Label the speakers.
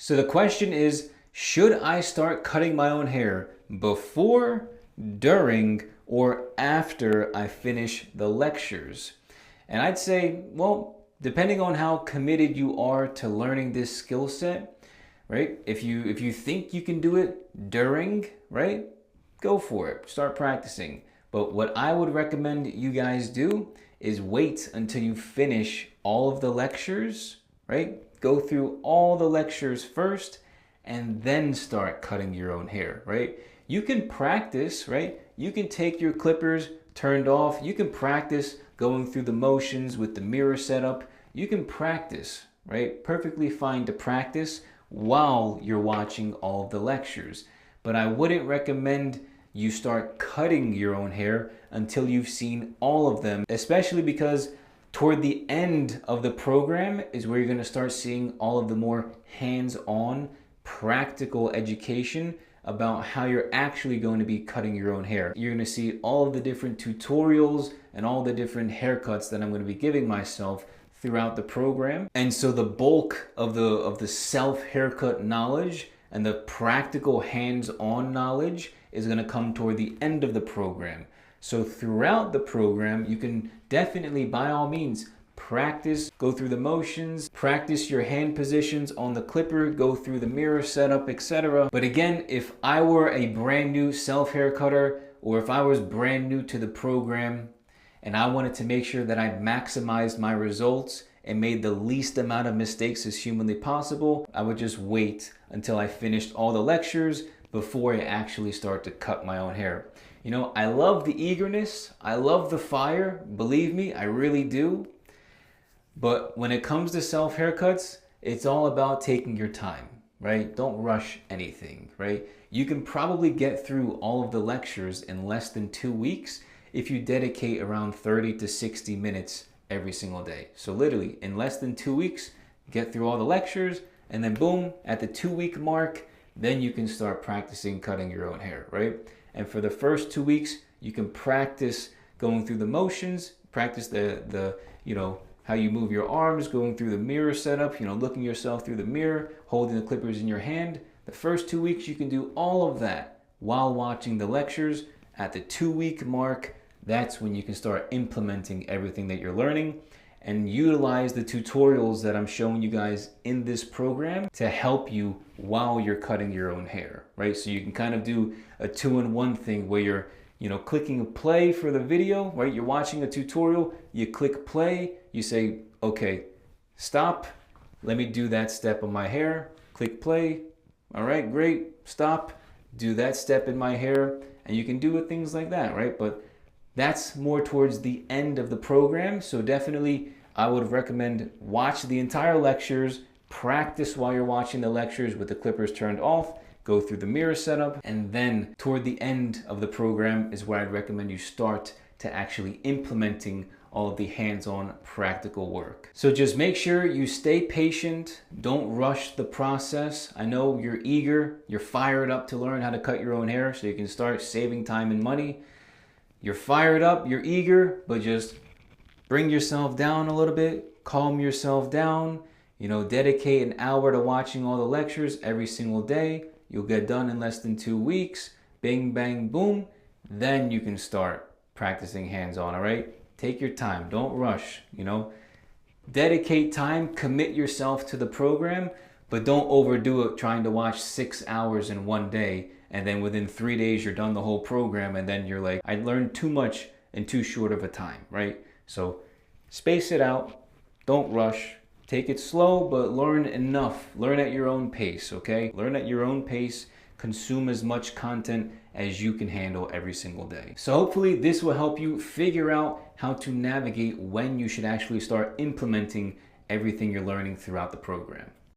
Speaker 1: So the question is, should I start cutting my own hair before, during, or after I finish the lectures? And I'd say, well, depending on how committed you are to learning this skill set, right? If you think you can do it during, right? Go for it. Start practicing. But what I would recommend you guys do is wait until you finish all of the lectures, right? Go through all the lectures first and then start cutting your own hair, right? You can practice, right? You can take your clippers turned off. You can practice going through the motions with the mirror setup. You can practice, right? Perfectly fine to practice while you're watching all of the lectures. But I wouldn't recommend you start cutting your own hair until you've seen all of them, especially because toward the end of the program is where you're going to start seeing all of the more hands-on practical education about how you're actually going to be cutting your own hair. You're going to see all of the different tutorials and all the different haircuts that I'm going to be giving myself throughout the program. And so the bulk of the self haircut knowledge and the practical hands-on knowledge is going to come toward the end of the program. So throughout the program, you can definitely, by all means, practice, go through the motions, practice your hand positions on the clipper, go through the mirror setup, etc. But again, if I were a brand new self haircutter, or if I was brand new to the program and I wanted to make sure that I maximized my results and made the least amount of mistakes as humanly possible, I would just wait until I finished all the lectures before I actually start to cut my own hair. You know, I love the eagerness, I love the fire, believe me, I really do. But when it comes to self haircuts, it's all about taking your time, right? Don't rush anything, right? You can probably get through all of the lectures in less than 2 weeks if you dedicate around 30 to 60 minutes every single day. So literally in less than 2 weeks, get through all the lectures, and then boom, at the 2-week mark, then you can start practicing cutting your own hair, right? And for the first 2 weeks, you can practice going through the motions, practice the you know, how you move your arms, going through the mirror setup, you know, looking yourself through the mirror, holding the clippers in your hand. The first 2 weeks, you can do all of that while watching the lectures. At the 2-week mark, that's when you can start implementing everything that you're learning and utilize the tutorials that I'm showing you guys in this program to help you while you're cutting your own hair, right? So you can kind of do a 2-in-1 thing where you're, you know, clicking play for the video, right? You're watching a tutorial, you click play, you say, okay, stop, let me do that step on my hair, click play, all right, great, stop, do that step in my hair, and you can do it things like that, right? But that's more towards the end of the program. So definitely I would recommend watch the entire lectures, practice while you're watching the lectures with the clippers turned off, go through the mirror setup, and then toward the end of the program is where I'd recommend you start to actually implementing all of the hands-on practical work. So just make sure you stay patient, don't rush the process. I know you're eager, you're fired up to learn how to cut your own hair so you can start saving time and money. You're fired up, you're eager, but just bring yourself down a little bit, calm yourself down, you know, dedicate an hour to watching all the lectures every single day. You'll get done in less than 2 weeks, bing, bang, boom. Then you can start practicing hands-on, all right? Take your time, don't rush, you know. Dedicate time, commit yourself to the program, but don't overdo it trying to watch 6 hours in one day. And then within 3 days, you're done the whole program. And then you're like, I learned too much in too short of a time, right? So space it out. Don't rush. Take it slow, but learn enough. Learn at your own pace, okay? Learn at your own pace. Consume as much content as you can handle every single day. So hopefully this will help you figure out how to navigate when you should actually start implementing everything you're learning throughout the program.